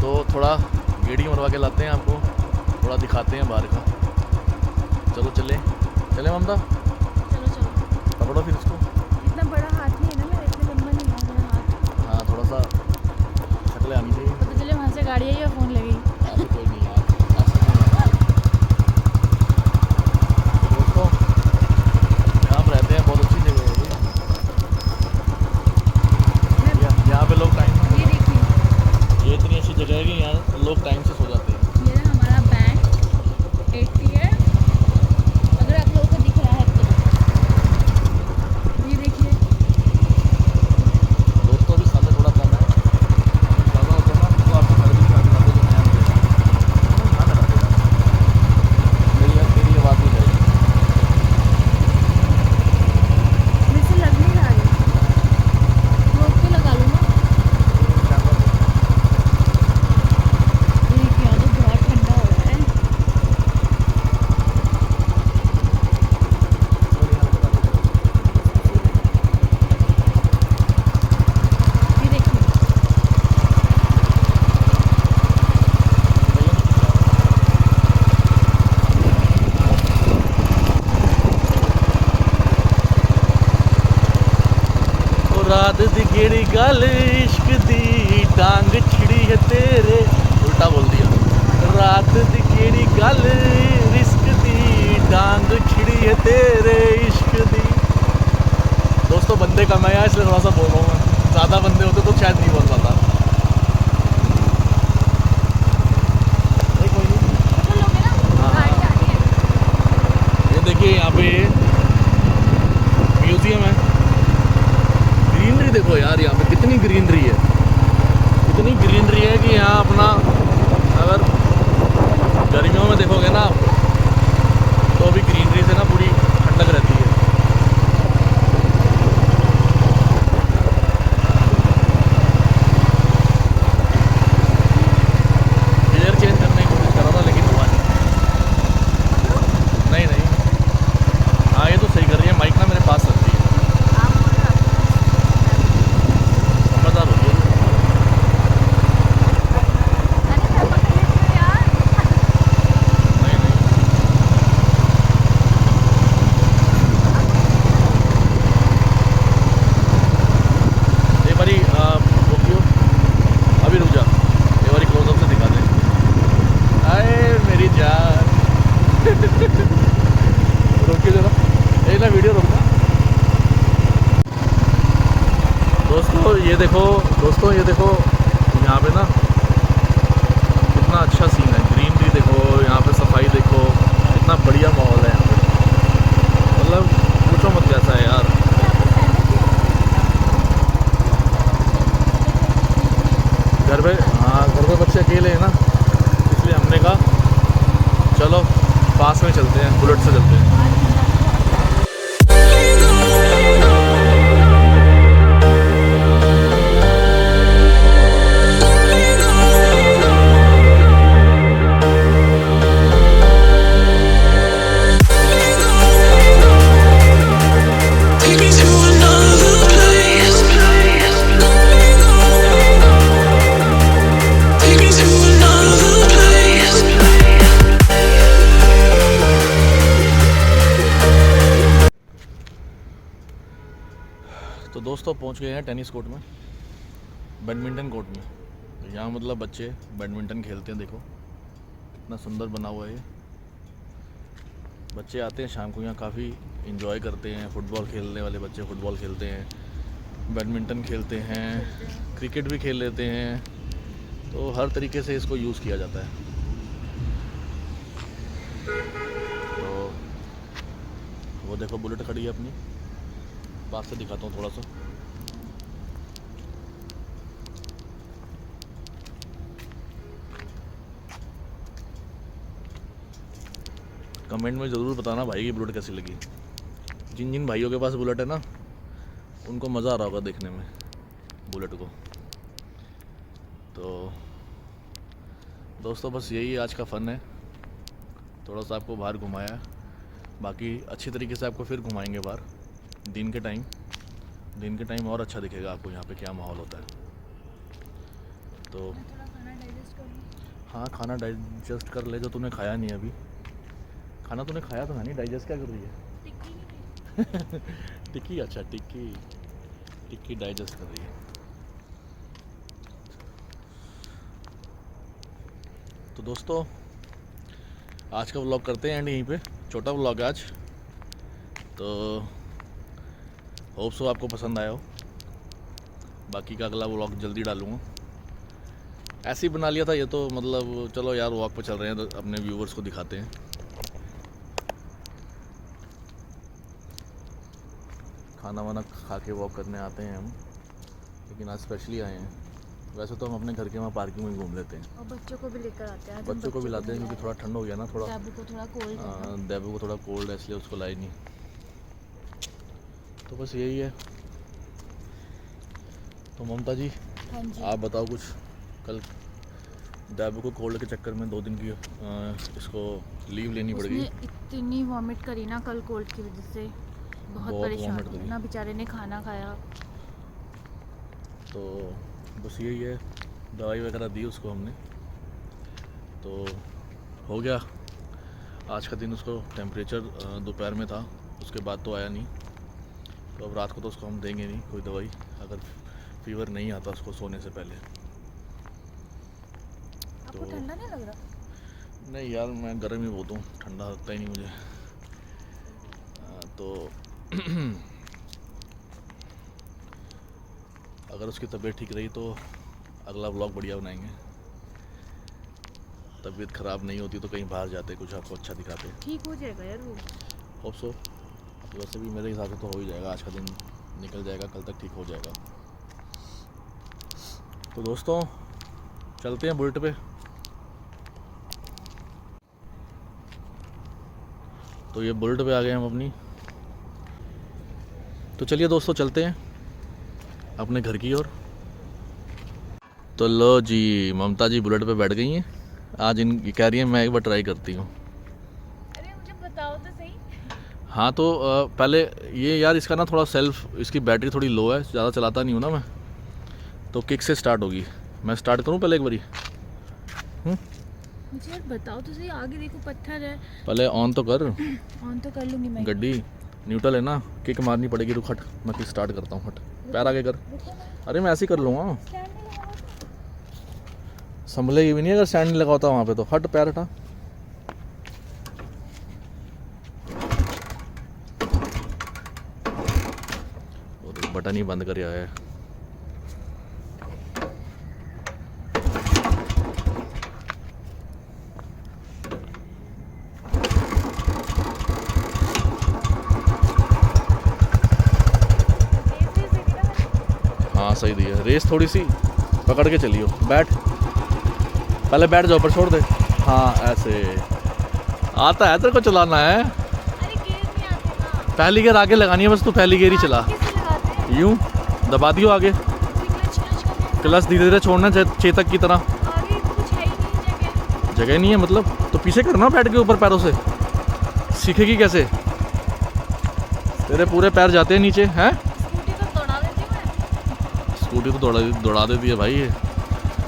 तो थोड़ा गेड़ी मरवा के लाते हैं आपको, थोड़ा दिखाते हैं बाहर का। चलो चले चले ममता, चलो चलो। पकड़ो फिर इसको। इतना बड़ा हाथ नहीं है ना मेरा, इतना लंबा नहीं है मेरा हाथ। हाँ थोड़ा सा शक्ल आनी चाहिए। पता चले वहाँ से गाड़ी आई और फ़ोन लगी। ऐसे कोई नहीं यार, ऐसा नहीं है। तो दोस्तों यहाँ हम रहते हैं, बहुत अच्छी जगह है ये। यहाँ पे लोग टाइम, ये देखिए, ये इतनी अच्छी जगह है कि यहाँ लोग टाइम से सो जाते हैं। ये ना हमारा बैंक 80 है, अगर आप लोगों को दिख रहा है तो। ये देखिए, दोस्तों अभी समय थोड़ा कम है, ज़्यादा होता ना तो आपको घर भी दिखा देना, तो जो नया मिलेगा ध्यान रखा देना। मेरी आवाज़ नहीं जाएगी। मेरे से लग नहीं रहा है, रोक के लगा लो ना। ये देखिए, यहाँ तो बहुत ठंडा हो रहा है। ये देखिए, रात दी केड़ी गल इश्क दी टांग छिड़ी है तेरे, उल्टा बोल दिया। रात दी केड़ी गल रिस्क दी टांग छिड़ी है तेरे इश्क दी। दोस्तों बंदे कम है यार, इसलिए थोड़ा सा बोल रहा हूँ मैं, ज़्यादा बंदे होते तो शायद नहीं बोल पाता। नहीं कोई नहीं। तो लोग है ना, हाँ। गाड़ी आ रही है। ये देखिए यहाँ पे म्यूजियम है। ग्रीनरी देखो यार, यहाँ पे कितनी ग्रीनरी है, इतनी ग्रीनरी है कि यहाँ अपना, अगर गर्मियों में देखोगे ना आप, तो अभी ग्रीनरी से ना पूरी ठंडक रहती है। गियर चेंज करने की कोशिश कर रहा था लेकिन हुआ नहीं। नहीं नहीं, हाँ ये तो सही कर रही है, माइक ना मेरे पास रखती है, समझदार होती है। नहीं नहीं, ये बारी रुकियो, अभी रुक जा, ये बारी क्लोजअप से दिखा दे। आए मेरी जान रुकियो जरा, एक ना वीडियो रुकना। दोस्तों ये देखो यहाँ पे ना कितना अच्छा सीन है, ग्रीनरी देखो, यहाँ पे सफाई देखो, इतना बढ़िया माहौल है यहाँ पे, मतलब पूछो मत कैसा है यार। घर पे, हाँ घर पे बच्चे अकेले हैं ना, इसलिए हमने कहा चलो पास में चलते हैं, बुलेट से चलते हैं। Take me to another place. Take me to another place. तो दोस्तों पहुंच गए हैं टेनिस कोर्ट में, बैडमिंटन कोर्ट में। तो यहाँ मतलब बच्चे बैडमिंटन खेलते हैं, देखो कितना सुंदर बना हुआ है ये। बच्चे आते हैं शाम को यहाँ, काफ़ी इंजॉय करते हैं। फुटबॉल खेलने वाले बच्चे फुटबॉल खेलते हैं, बैडमिंटन खेलते हैं, क्रिकेट भी खेल लेते हैं, तो हर तरीके से इसको यूज़ किया जाता है। तो वो देखो बुलेट खड़ी है अपनी, पास से दिखाता हूँ थोड़ा सा। कमेंट में ज़रूर बताना भाई की बुलेट कैसी लगी। जिन जिन भाइयों के पास बुलेट है ना, उनको मज़ा आ रहा होगा देखने में बुलेट को। तो दोस्तों बस यही आज का फ़न है, थोड़ा सा आपको बाहर घुमाया, बाकी अच्छी तरीके से आपको फिर घुमाएंगे बाहर दिन के टाइम और अच्छा दिखेगा आपको यहाँ पे क्या माहौल होता है। तो डाइजेस्ट कर लूं। हाँ खाना डाइजेस्ट कर ले जो तूने खाया नहीं अभी। खाना तूने खाया तो है नहीं, डाइजेस्ट क्या कर रही है? टिक्की नहीं टिक्की, अच्छा टिक्की, टिक्की डाइजेस्ट कर रही है। तो दोस्तों आज का व्लॉग करते हैं एंड यहीं पे, छोटा व्लॉग है आज, तो होप सो आपको पसंद आया हो। बाकी का अगला व्लॉग जल्दी डालूँगा। ऐसे ही बना लिया था ये तो, मतलब चलो यार वॉक पे चल रहे हैं तो अपने व्यूवर्स को दिखाते हैं। खाना वाना खा के वॉक करने आते हैं हम, लेकिन आज स्पेशली आए हैं। वैसे तो हम अपने घर के वहाँ पार्किंग में घूम लेते हैं। और बच्चों को भी लेकर आते हैं। बच्चों को भी लाते हैं क्योंकि थोड़ा ठंड हो गया ना, थोड़ा देबू को थोड़ा कोल्ड है। देबू को थोड़ा कोल्ड है इसलिए उसको लाई नहीं। तो बस यही है। तो ममता जी हाँ जी। आप बताओ कुछ। कल देबू को कोल्ड के चक्कर में 2 दिन की इसको लीव लेनी पड़ गई। उसने इतनी वॉमिट करी ना कल कोल्ड की वजह से, बहुत परेशान vomit हुई करी। ना बेचारे ने, खाना खाया। तो बस यही है, दवाई वगैरह दी उसको हमने, तो हो गया आज का दिन। उसको टेम्परेचर दोपहर में था, उसके बाद तो आया नहीं। तो अब रात को तो उसको हम देंगे नहीं कोई दवाई, अगर फीवर नहीं आता उसको सोने से पहले। आपको ठंडा नहीं लग रहा? नहीं यार मैं गर्म ही बहुत हूँ, ठंडा लगता ही नहीं मुझे। तो अगर उसकी तबीयत ठीक रही तो अगला व्लॉग बढ़िया बनाएंगे। तबीयत ख़राब नहीं होती तो कहीं बाहर जाते, कुछ आपको अच्छा दिखाते। ठीक हो जाएगा यार वो। Hope so. वैसे भी मेरे हिसाब से तो हो ही जाएगा, आज का दिन निकल जाएगा, कल तक ठीक हो जाएगा। तो दोस्तों चलते हैं बुलेट पे। तो ये बुलेट पे आ गए हम अपनी। तो चलिए दोस्तों चलते हैं अपने घर की ओर। तो लो जी ममता जी बुलेट पे बैठ गई हैं। आज इन कह रही हैं मैं एक बार ट्राई करती हूँ। अरे मुझे बताओ तो सही। हाँ तो पहले ये यार इसका ना थोड़ा इसकी बैटरी थोड़ी लो है, ज़्यादा चलाता नहीं हूँ ना मैं, तो किक से स्टार्ट होगी। मैं स्टार्ट करूँ पहले एक बारी? मुझे यार बताओ तो सही, आगे देखो पत्थर है। पहले ऑन तो कर। ऑन तो कर लूँगी मैं। गड्डी न्यूट्रल है ना, किक मारनी पड़ेगी। रुक हट, मैं किक स्टार्ट करता हूँ। हट पैर आगे कर। अरे मैं ऐसे ही कर लूँगा, स्टैंड नहीं लगा हुआ था। संभलेगी भी नहीं अगर स्टैंड नहीं लगा होता वहाँ पे तो। हट पैर हटा। बटन ही बंद कर है। हाँ सही दी है। रेस थोड़ी सी पकड़ के चलियो। बैठ, पहले बैठ जाओ पर छोड़ दे। हाँ ऐसे आता है तेरे को चलाना है। अरे गियर नहीं आते ना। पहली गियर आगे लगानी है बस, तू पहली गियर ही चला। कैसे लगाते हैं? यूं दबा दियो आगे। क्लच करके। क्लच धीरे धीरे छोड़ना, चेतक की तरह। आगे कुछ है ही नहीं जगह। जगह नहीं है मतलब, तो पीछे करना बैठ के ऊपर पैरों से। सीखेगी कैसे? तेरे पूरे पैर जाते हैं नीचे हैं। स्कूटी तो दौड़ा देती हूँ मैं। स्कूटी तो दौड़ा देती है भाई ये।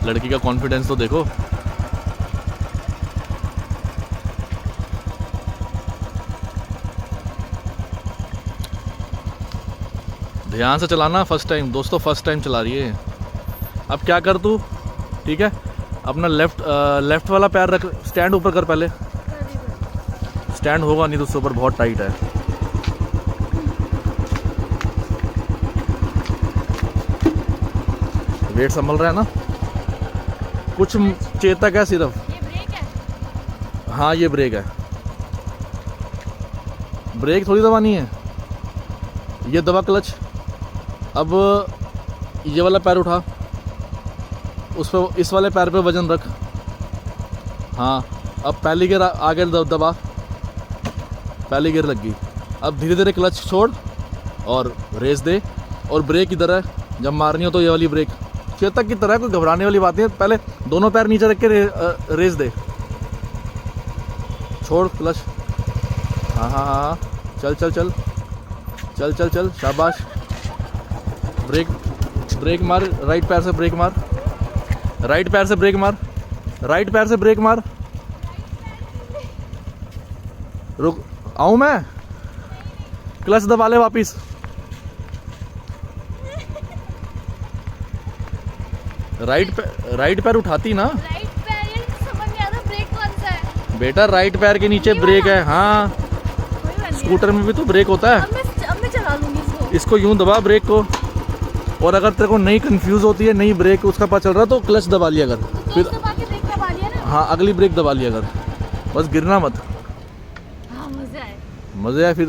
लड़की का कॉन्फिडेंस तो देखो। ध्यान से चलाना। फर्स्ट टाइम दोस्तों, फर्स्ट टाइम चला रही है। अब क्या कर तू, ठीक है, अपना लेफ्ट वाला पैर रख, स्टैंड ऊपर कर पहले। स्टैंड होगा नहीं तो उसके ऊपर बहुत टाइट है। वेट संभल रहा है ना। कुछ चेतक है सिर्फ। ये ब्रेक है। हाँ ये ब्रेक है। ब्रेक थोड़ी दबानी है, ये दबा क्लच। अब ये वाला पैर उठा, उस पर इस वाले पैर पे वजन रख। हाँ अब पहली गियर आगे दबा, पहली गियर लग गई। अब धीरे धीरे क्लच छोड़ और रेस दे। और ब्रेक इधर है, जब मारनी हो तो ये वाली ब्रेक। चेतक की तरह, कोई घबराने वाली बात नहीं है। पहले दोनों पैर नीचे रख के रेस दे। छोड़ क्लच। हाँ हाँ हाँ चल चल चल चल चल चल शाबाश। ब्रेक मार, राइट पैर से ब्रेक मार। राइट पैर से ब्रेक मार, राइट पैर से ब्रेक मार। रुक, आऊं मैं? क्लच दबा ले वापिस। राइट पैर उठाती ना राइट पैर, ये समझ नहीं आता ब्रेक कौन सा है। बेटा, राइट पैर के नीचे ये ब्रेक वाला? है। हाँ, कोई बात नहीं। स्कूटर में भी तो ब्रेक होता है। अब मैं चला लूंगी इसको। इसको यूं दबा ब्रेक को, और अगर तेरे को नहीं कंफ्यूज होती है, नहीं ब्रेक उसका पता चल रहा तो क्लच दबा लिया कर, तो फिर दबा के ब्रेक दबा लिया ना। हाँ अगली ब्रेक दबा लिया कर, बस गिरना मत। हाँ मजा आए। मज़े आए। फिर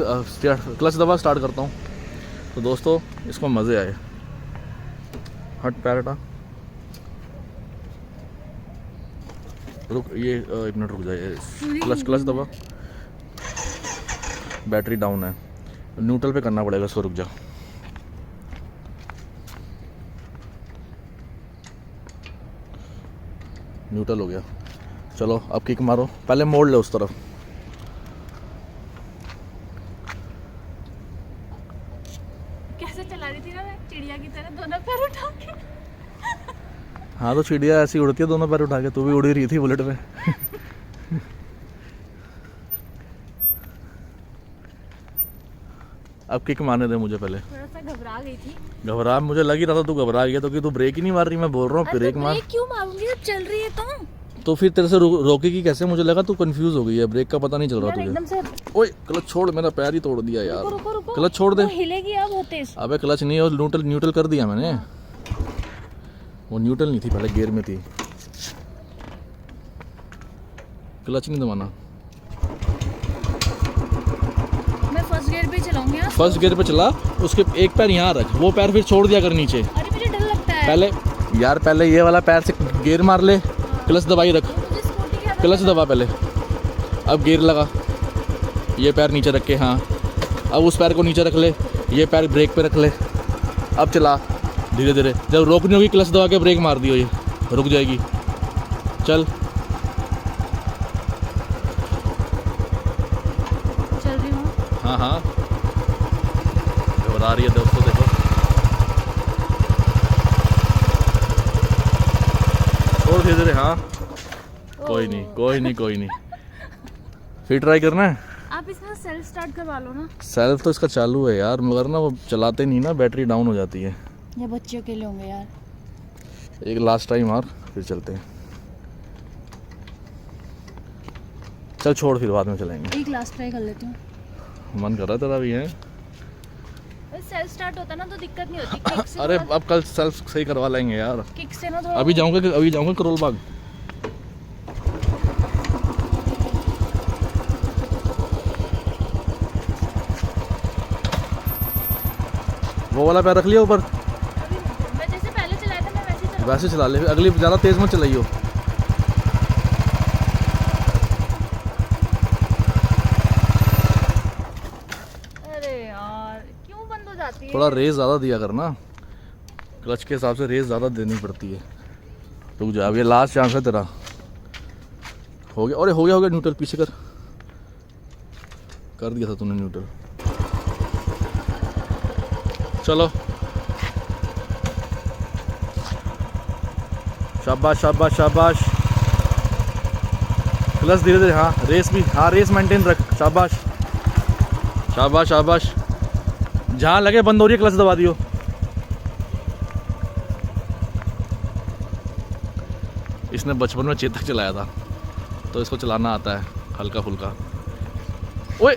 क्लच दबा, स्टार्ट करता हूँ। तो दोस्तों इसको मज़े आए। हट पैर हटा, रुक, ये 1 मिनट रुक जाए। क्लच दबा, बैटरी डाउन है, न्यूट्रल पे करना पड़ेगा इसको। रुक जा, न्यूट्रल हो गया। चलो अब किक मारो, पहले मोड़ ले उस तरफ। कैसे चला रही थी ना मैं, चिड़िया की तरह दोनों पैर उठा के। हाँ तो चिड़िया ऐसी उड़ती है दोनों पैर उठा के, तू भी उड़ी रही थी बुलेट पे। अब किक मारने दे मुझे पहले। थोड़ा सा घबरा गई थी। घबरा, मुझे लग ही रहा था तू घबरा गया, तो कि तू ब्रेक ही नहीं मार रही। मैं बोल रहा हूँ ब्रेक मार। ब्रेक क्यों मारूंगी जब चल रही है तो फिर तेरे से रोकेगी कैसे? मुझे लगा तू कंफ्यूज हो गई है, ब्रेक का पता नहीं चल रहा यार एकदम तुझे। से। ओए क्लच छोड़, मेरा पैर ही तोड़ दिया यार। रुको रुको। क्लच छोड़ दे। वो हिलेगी अब बहुत तेज। अबे क्लच नहीं, और न्यूट्रल कर दिया मैंने। वो न्यूट्रल नहीं थी, पहले गियर में थी। क्लच नहीं दबाना। मैं फर्स्ट गियर पे चलाऊंगी यार। फर्स्ट गियर पे चला, उसके एक पैर यहाँ रख, वो पैर फिर छोड़ दिया कर नीचे। अरे मुझे डर लगता है। पहले ये वाला पैर से गियर मार ले, क्लच दबाई रख। मुझे स्कूटी की आदत क्लच दबा पहले, अब गियर लगा, ये पैर नीचे रख के। हाँ अब उस पैर को नीचे रख ले, ये पैर ब्रेक पे रख ले। अब चला धीरे धीरे, जब रोकनी होगी क्लच दबा के ब्रेक मार दियो, ये रुक जाएगी। चल चल रही हूँ। हाँ हाँ, घबरा रही है दोस्तों, देखो। और धीरे धीरे, हाँ कोई नहीं। फिर ट्राई करना है। आप इसका सेल्फ स्टार्ट करवा लो ना। सेल्फ तो इसका चालू है यार, मगर ना वो चलाते नहीं ना, बैटरी डाउन हो जाती है। ये बच्चों के लिए होंगे यार। एक लास्ट टाइम और फिर चलते हैं। चल छोड़, फिर बाद में चलेंगे। एक लास्ट ट्राई कर लेती हूँ। मन कर रहा है तेरा भी है। सेल्फ स्टार्ट होता ना तो दिक्कत नहीं होती। किक से अरे अब कल सेल्फ सही करवा लेंगे यार। किक से ना थोड़ा। अभी जाऊंगा करोल बाग। वो वाला पैर रख लिया ऊपर, मैं जैसे पहले चलाया था मैं वैसे ही चलाऊंगी। वैसे चला ले। अगली ज़्यादा तेज मत चलाइयो। अरे यार क्यों बंद हो जाती है? थोड़ा रेस ज़्यादा दिया करना, क्लच के हिसाब से रेस ज़्यादा देनी पड़ती है। रुक जा, अब ये लास्ट चांस है तेरा। हो गया, अरे हो गया न्यूट्रल। पीछे कर दिया था तूने न्यूट्रल। चलो शाबाश। क्लच धीरे धीरे, हाँ रेस भी, हाँ रेस मेंटेन रख। शाबाश। जहाँ लगे बंद हो रही है क्लच दबा दियो। इसने बचपन में चेतक चलाया था तो इसको चलाना आता है हल्का फुल्का। ओए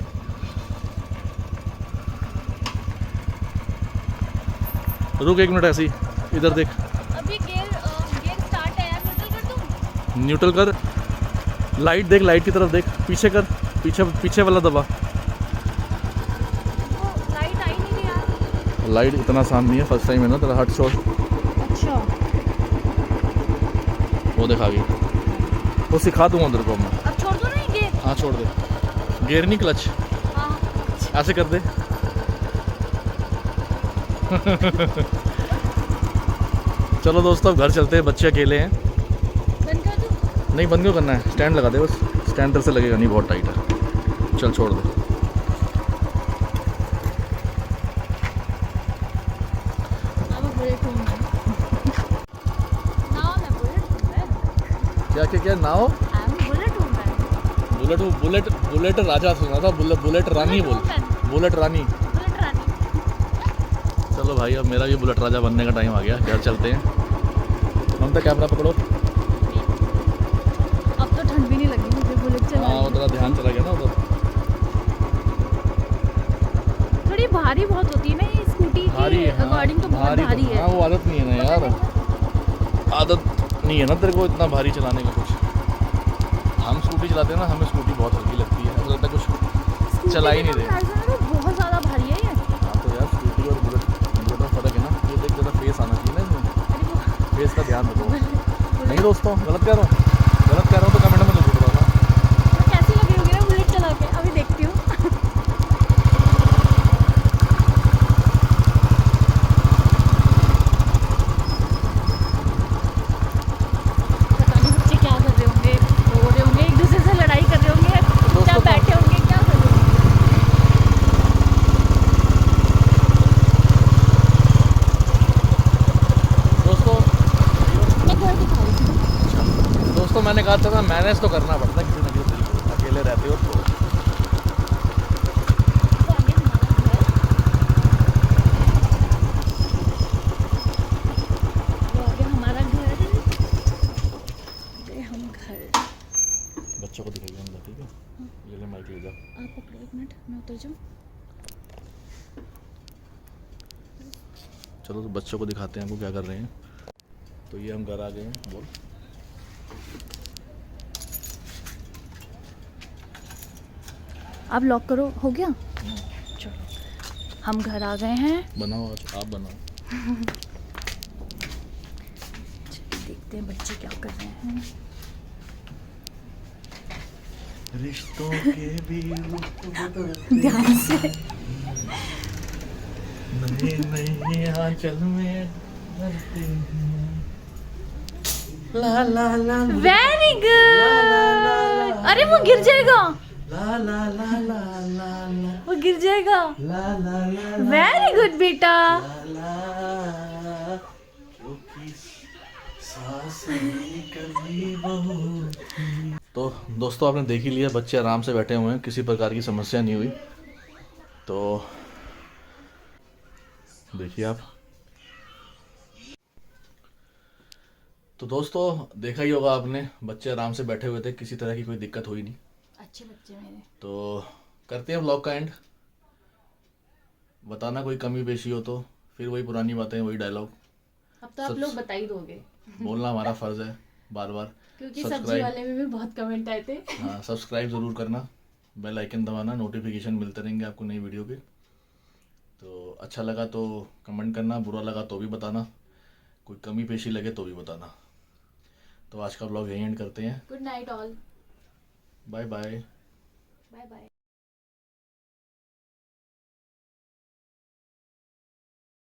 रुक 1 मिनट, ऐसी इधर देख। अभी गियर स्टार्ट है यार। न्यूट्रल कर दूं? न्यूट्रल कर, लाइट देख, लाइट की तरफ देख, पीछे कर, पीछे वाला दबा। वो लाइट आई नहीं रही यार। लाइट इतना आसान नहीं है, फर्स्ट टाइम है ना तेरा। हट छोड़, अच्छा वो दिखा गई, वो सिखा दूंगा तेरे को मैं। अब छोड़ दो ना ये गियर। हाँ छोड़ दे, गियर नहीं क्लच, हाँ ऐसे कर दे। चलो दोस्तों अब घर चलते हैं, बच्चे अकेले हैं। बंद कर दूं? नहीं बंद क्यों करना है, स्टैंड लगा दे बस। स्टैंड तेरे से लगेगा नहीं, बहुत टाइट है। चल छोड़ दे। अब ब्रेक होगा। नाउ मैं बुलेट क्या क्या क्या नाव? I am bullet woman. Bullet Bullet Raja सुना था, बुलेट रानी बोल। बुलेट रानी। बुलेट रानी। चलो भाई, अब मेरा भी बुलेट राजा बनने का टाइम आ गया, घर चलते हैं। ममता कैमरा पकड़ो। अब तो ठंड भी नहीं लगी मुझे बुलेट हाँ, चलाने वो तेरा ध्यान चला गया ना उधर। थोड़ी भारी बहुत होती है ना ये स्कूटी के अकॉर्डिंग, तो बहुत भारी है। हाँ, वो आदत नहीं है ना यार, आदत नहीं है ना तेरे को इतना भारी चलाने का। कुछ हम स्कूटी चलाते हैं ना, हमें स्कूटी बहुत हल्की लगती है, ऐसा लगता है कुछ चला ही नहीं रहे। बहुत ज्यादा भारी है ये। हाँ तो यार, स्कूटी और बुलेट में फ़र्क है ना। ये देख, तेरा फेस आना चाहिए ना इसमें, फेस का ध्यान रखो। नहीं दोस्तों, गलत कह रहा हूँ तो कमेंट में जरूर बताना। तो कैसी लगी होगी ना बुलेट चला के, अभी देखती हूँ। पता नहीं बच्चे क्या कर रहे होंगे, रो रहे होंगे, एक दूसरे से लड़ाई कर रहे होंगे, क्या बैठे होंगे, क्या कर रहे होंगे। दोस्तों मैं घर दिखा रही थी। दोस्तों मैंने कहा था ना, मैनेज तो करना पड़ता है किसी न किसी तरीके से, अकेले रहते हो तो। तो आगे हमारा घर, वो आगे हमारा घर, ये हम घर। बच्चों को दिखाइए हम, ठीक है? ये ले माइक ले जा। आप पकड़ो एक मिनट, मैं उतर जाऊँ। चलो तो बच्चों को दिखाते हैं आपको क्या कर रहे हैं। तो ये हम घर आ गए हैं, बोल। आप लॉक करो, हो गया? चलो, हम घर आ गए हैं। बनाओ, आज आप बनाओ। चलिए देखते हैं बच्चे क्या कर रहे हैं। रिश्तों के भी ध्यान से। नए नए आंचल में ढलते हैं। ला ला ला वेरी गुड। अरे वो गिर जाएगा, ला ला ला ला ला ला वो गिर जाएगा। ला ला ला वेरी गुड बेटा। ला, क्योंकि सांसें कभी बहुत थी। तो दोस्तों, आपने देख ही लिया, बच्चे आराम से बैठे हुए हैं, किसी प्रकार की समस्या नहीं हुई। तो देखिए आप। तो दोस्तों, देखा ही होगा आपने, बच्चे आराम से बैठे हुए थे, किसी तरह की कोई दिक्कत हुई नहीं। अच्छे बच्चे मेरे। तो करते हैं व्लॉग का एंड। बताना कोई कमी पेशी हो तो, फिर वही पुरानी बातें, वही डायलॉग। अब तो आप लोग बता ही दोगे, बोलना हमारा फर्ज है बार बार। क्योंकि सब्जी वाले में भी बहुत कमेंट आए थे। हाँ, सब्सक्राइब ज़रूर करना, बेल आइकन दबाना, नोटिफिकेशन मिलते रहेंगे आपको नई वीडियो के। तो अच्छा लगा तो कमेंट करना, बुरा लगा तो भी बताना, कोई कमी पेशी लगे तो भी बताना। तो आज का व्लॉग यहीं एंड करते हैं। Good night all. Bye bye. Bye bye.